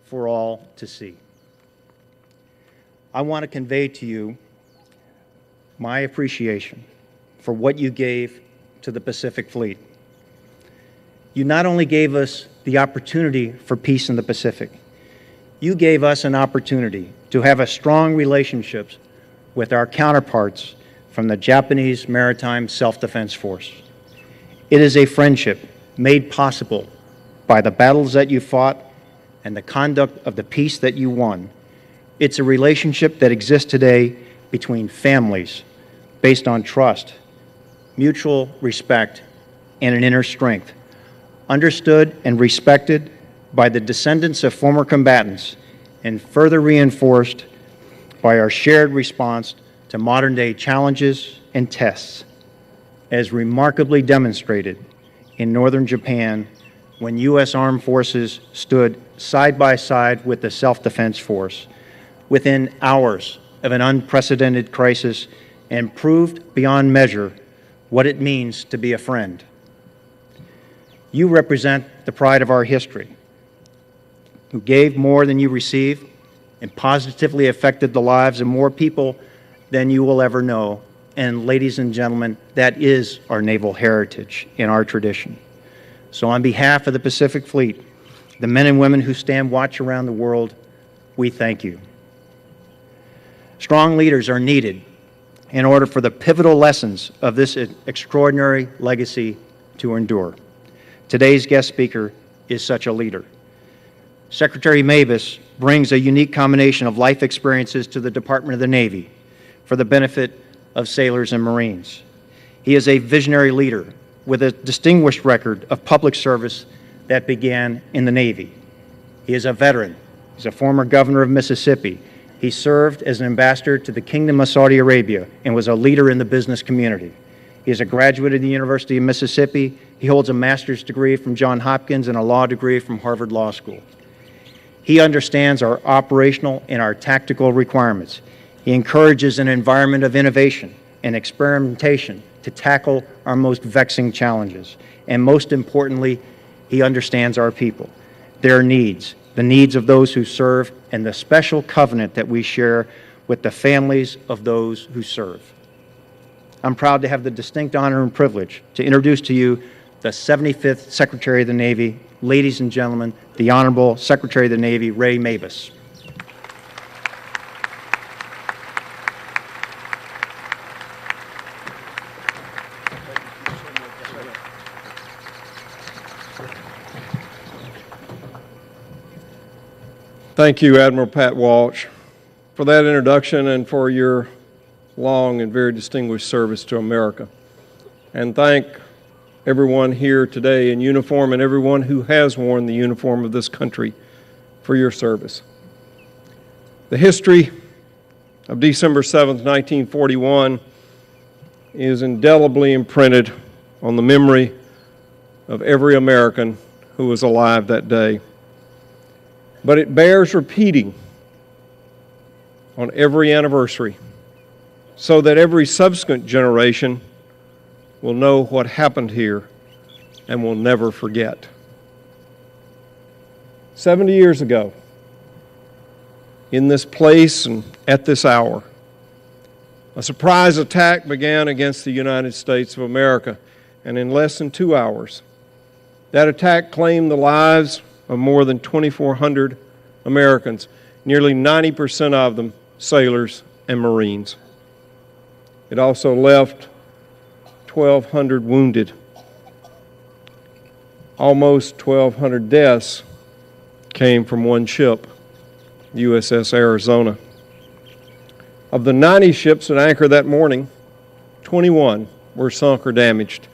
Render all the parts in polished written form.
for all to see. I want to convey to you my appreciation for what you gave to the Pacific Fleet. You not only gave us the opportunity for peace in the Pacific, you gave us an opportunity to have a strong relationships with our counterparts from the Japanese Maritime Self-Defense Force. It is a friendship made possible by the battles that you fought and the conduct of the peace that you won. It's a relationship that exists today between families based on trust, mutual respect, and an inner strength, understood and respected by the descendants of former combatants and further reinforced by our shared response to modern-day challenges and tests, as remarkably demonstrated in northern Japan when U.S. Armed Forces stood side by side with the Self-Defense Force within hours of an unprecedented crisis and proved beyond measure what it means to be a friend. You represent the pride of our history, who gave more than you received and positively affected the lives of more people than you will ever know. And ladies and gentlemen, that is our naval heritage and our tradition. So on behalf of the Pacific Fleet, the men and women who stand watch around the world, we thank you. Strong leaders are needed in order for the pivotal lessons of this extraordinary legacy to endure. Today's guest speaker is such a leader. Secretary Mabus brings a unique combination of life experiences to the Department of the Navy for the benefit of sailors and Marines. He is a visionary leader with a distinguished record of public service that began in the Navy. He is a veteran. He's a former governor of Mississippi. He served as an ambassador to the Kingdom of Saudi Arabia and was a leader in the business community. He is a graduate of the University of Mississippi. He holds a master's degree from Johns Hopkins and a law degree from Harvard Law School. He understands our operational and our tactical requirements. He encourages an environment of innovation and experimentation to tackle our most vexing challenges. And most importantly, he understands our people, their needs, the needs of those who serve, and the special covenant that we share with the families of those who serve. I'm proud to have the distinct honor and privilege to introduce to you the 75th Secretary of the Navy, ladies and gentlemen, the Honorable Secretary of the Navy, Ray Mabus. Thank you, Admiral Pat Walsh, for that introduction and for your long and very distinguished service to America. And thank everyone here today in uniform and everyone who has worn the uniform of this country for your service. The history of December 7th, 1941 is indelibly imprinted on the memory of every American who was alive that day. But it bears repeating on every anniversary so that every subsequent generation will know what happened here and will never forget. 70 years ago, in this place and at this hour, a surprise attack began against the United States of America, and in less than 2 hours, that attack claimed the lives of more than 2,400 Americans, nearly 90% of them sailors and Marines. It also left 1,200 wounded. Almost 1,200 deaths came from one ship, USS Arizona. Of the 90 ships at anchor that morning, 21 were sunk or damaged,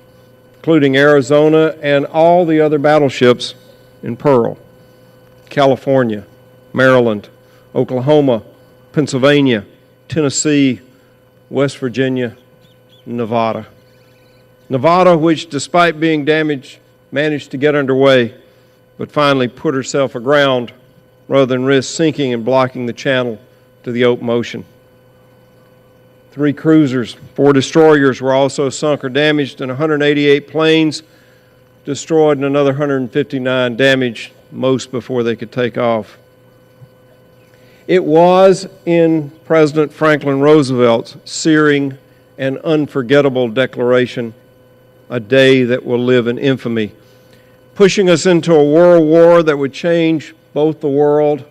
including Arizona and all the other battleships in Pearl, California, Maryland, Oklahoma, Pennsylvania, Tennessee, West Virginia, Nevada. Nevada, which despite being damaged, managed to get underway, but finally put herself aground rather than risk sinking and blocking the channel to the open ocean. 3 cruisers, 4 destroyers were also sunk or damaged, and 188 planes destroyed and another 159 damaged, most before they could take off. It was in President Franklin Roosevelt's searing and unforgettable declaration, a day that will live in infamy, pushing us into a world war that would change both the world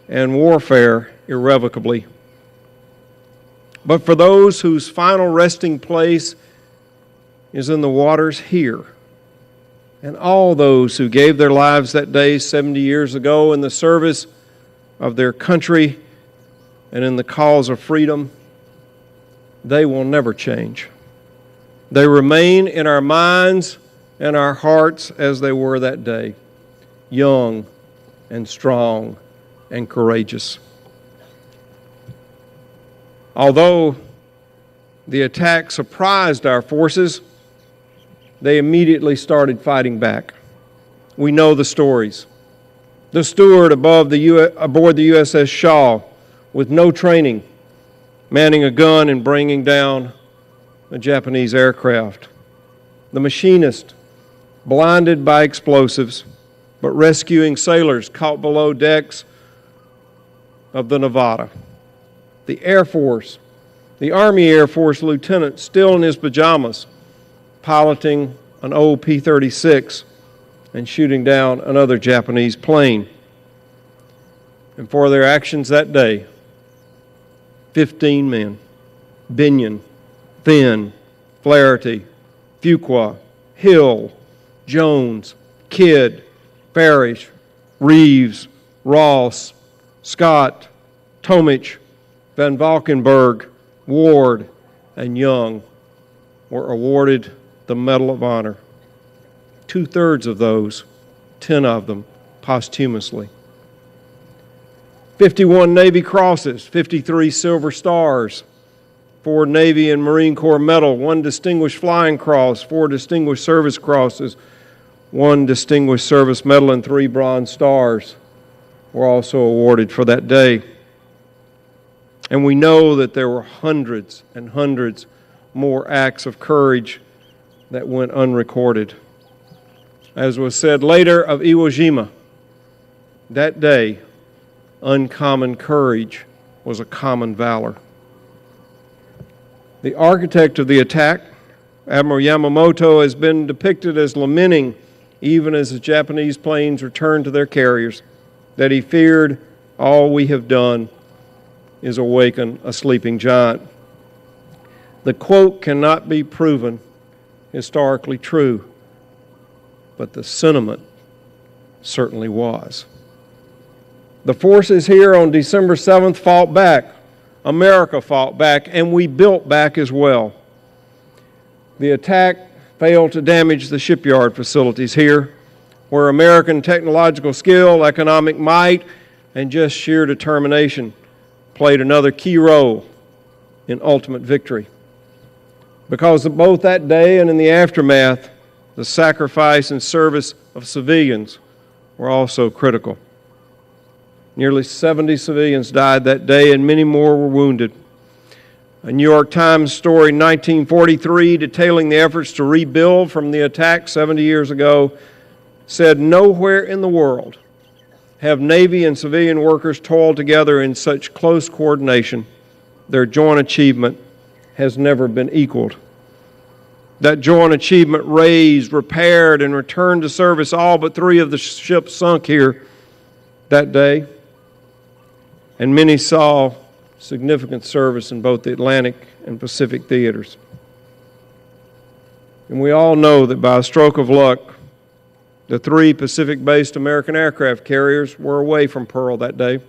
and warfare irrevocably. But for those whose final resting place is in the waters here, and all those who gave their lives that day 70 years ago in the service of their country and in the cause of freedom, they will never change. They remain in our minds and our hearts as they were that day, young and strong and courageous. Although the attack surprised our forces, they immediately started fighting back. We know the stories. The steward aboard the USS Shaw, with no training, manning a gun and bringing down a Japanese aircraft. The machinist, blinded by explosives, but rescuing sailors caught below decks of the Nevada. The Air Force, the Army Air Force lieutenant, still in his pajamas, piloting an old P-36 and shooting down another Japanese plane. And for their actions that day, 15 men, Binion, Finn, Flaherty, Fuqua, Hill, Jones, Kidd, Parrish, Reeves, Ross, Scott, Tomich, Van Valkenburg, Ward, and Young were awarded the Medal of Honor. 2/3 of those, 10 of them, posthumously. 51 Navy Crosses, 53 Silver Stars, 4 Navy and Marine Corps Medal, 1 Distinguished Flying Cross, 4 Distinguished Service Crosses, 1 Distinguished Service Medal, and 3 Bronze Stars were also awarded for that day. And we know that there were hundreds and hundreds more acts of courage that went unrecorded. As was said later of Iwo Jima, that day, uncommon courage was a common valor. The architect of the attack, Admiral Yamamoto, has been depicted as lamenting, even as the Japanese planes returned to their carriers, that he feared all we have done is awaken a sleeping giant. The quote cannot be proven historically true, but the sentiment certainly was. The forces here on December 7th fought back. America fought back, and we built back as well. The attack failed to damage the shipyard facilities here, where American technological skill, economic might, and just sheer determination played another key role in ultimate victory. Because of both that day and in the aftermath, the sacrifice and service of civilians were also critical. Nearly 70 civilians died that day, and many more were wounded. A New York Times story in 1943 detailing the efforts to rebuild from the attack 70 years ago said, "Nowhere in the world have Navy and civilian workers toiled together in such close coordination. Their joint achievement has never been equaled." That joint achievement raised, repaired, and returned to service all but 3 of the ships sunk here that day. And many saw significant service in both the Atlantic and Pacific theaters. And we all know that by a stroke of luck, the 3 Pacific-based American aircraft carriers were away from Pearl that day.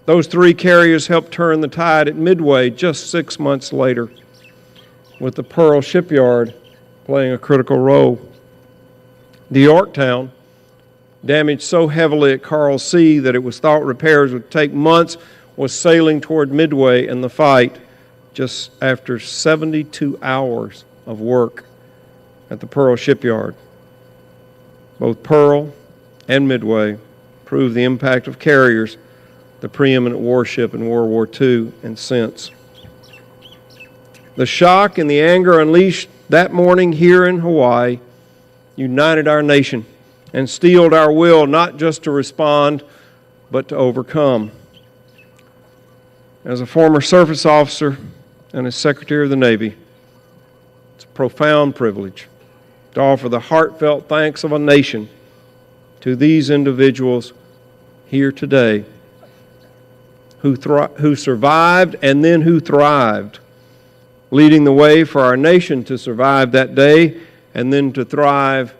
Those 3 carriers helped turn the tide at Midway just 6 months later, with the Pearl shipyard playing a critical role. The Yorktown, damaged so heavily at Coral Sea that it was thought repairs would take months, was sailing toward Midway in the fight just after 72 hours of work at the Pearl shipyard. Both Pearl and Midway proved the impact of carriers, the preeminent warship in World War II and since. The shock and the anger unleashed that morning here in Hawaii united our nation and steeled our will not just to respond, but to overcome. As a former surface officer and as Secretary of the Navy, it's a profound privilege to offer the heartfelt thanks of a nation to these individuals here today who survived and then who thrived, leading the way for our nation to survive that day and then to thrive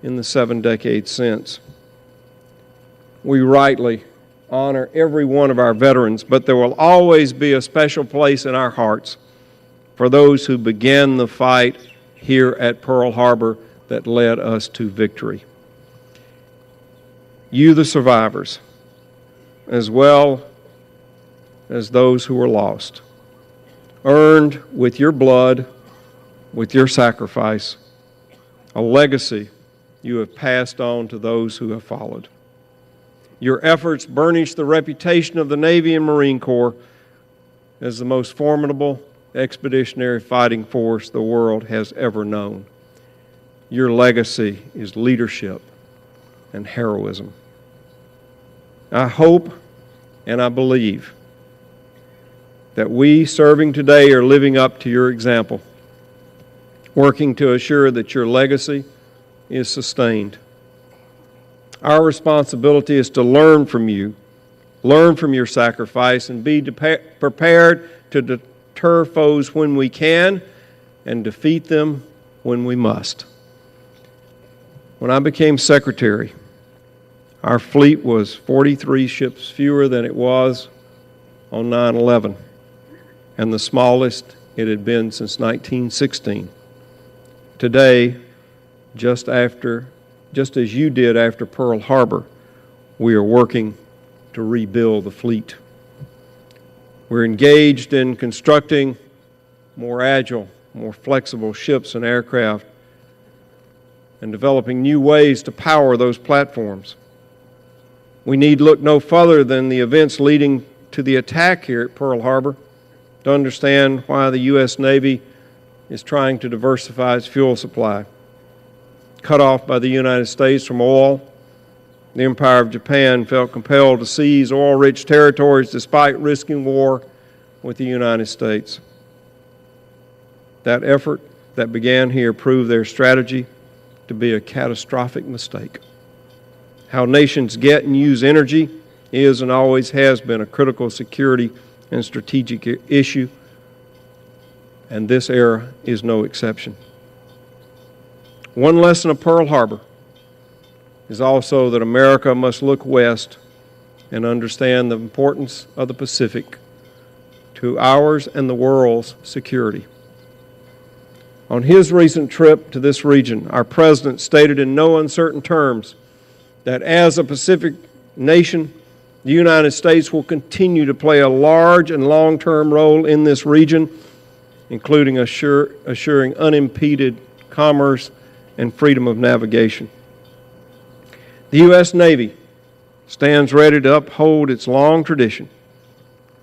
in the 7 decades since. We rightly honor every one of our veterans, but there will always be a special place in our hearts for those who began the fight here at Pearl Harbor that led us to victory. You, the survivors, as well as those who were lost, earned with your blood, with your sacrifice, a legacy you have passed on to those who have followed. Your efforts burnished the reputation of the Navy and Marine Corps as the most formidable expeditionary fighting force the world has ever known. Your legacy is leadership and heroism. I hope and I believe that we serving today are living up to your example, working to assure that your legacy is sustained. Our responsibility is to learn from you, learn from your sacrifice, and be prepared to deter foes when we can and defeat them when we must. When I became secretary, our fleet was 43 ships fewer than it was on 9/11, and the smallest it had been since 1916. Today, just as you did after Pearl Harbor, we are working to rebuild the fleet. We're engaged in constructing more agile, more flexible ships and aircraft and developing new ways to power those platforms. We need look no further than the events leading to the attack here at Pearl Harbor to understand why the U.S. Navy is trying to diversify its fuel supply. Cut off by the United States from oil, the Empire of Japan felt compelled to seize oil-rich territories despite risking war with the United States. That effort that began here proved their strategy to be a catastrophic mistake. How nations get and use energy is and always has been a critical security and strategic issue, and this era is no exception. One lesson of Pearl Harbor is also that America must look west and understand the importance of the Pacific to ours and the world's security. On his recent trip to this region, our President stated in no uncertain terms that as a Pacific nation, the United States will continue to play a large and long-term role in this region, including assuring unimpeded commerce and freedom of navigation. The U.S. Navy stands ready to uphold its long tradition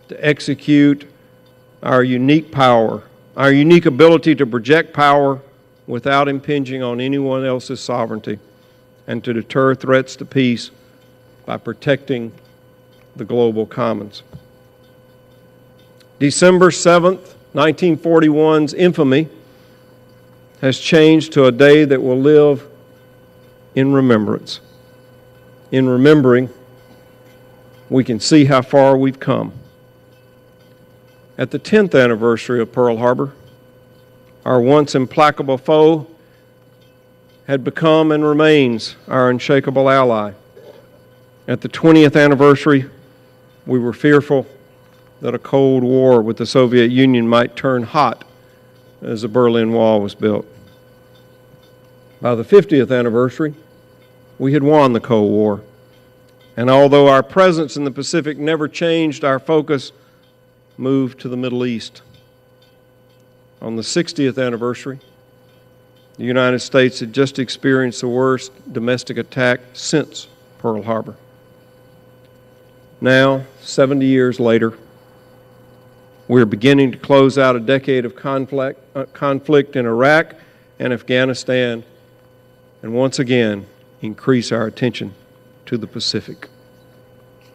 to execute our unique power, our unique ability to project power without impinging on anyone else's sovereignty, and to deter threats to peace by protecting the global commons. December 7th, 1941's infamy has changed to a day that will live in remembrance. In remembering, we can see how far we've come. At the 10th anniversary of Pearl Harbor, our once implacable foe had become and remains our unshakable ally. At the 20th anniversary, we were fearful that a Cold War with the Soviet Union might turn hot as the Berlin Wall was built. By the 50th anniversary, we had won the Cold War. And although our presence in the Pacific never changed, our focus moved to the Middle East. On the 60th anniversary, the United States had just experienced the worst domestic attack since Pearl Harbor. Now, 70 years later, we're beginning to close out a decade of conflict in Iraq and Afghanistan, and once again, increase our attention to the Pacific.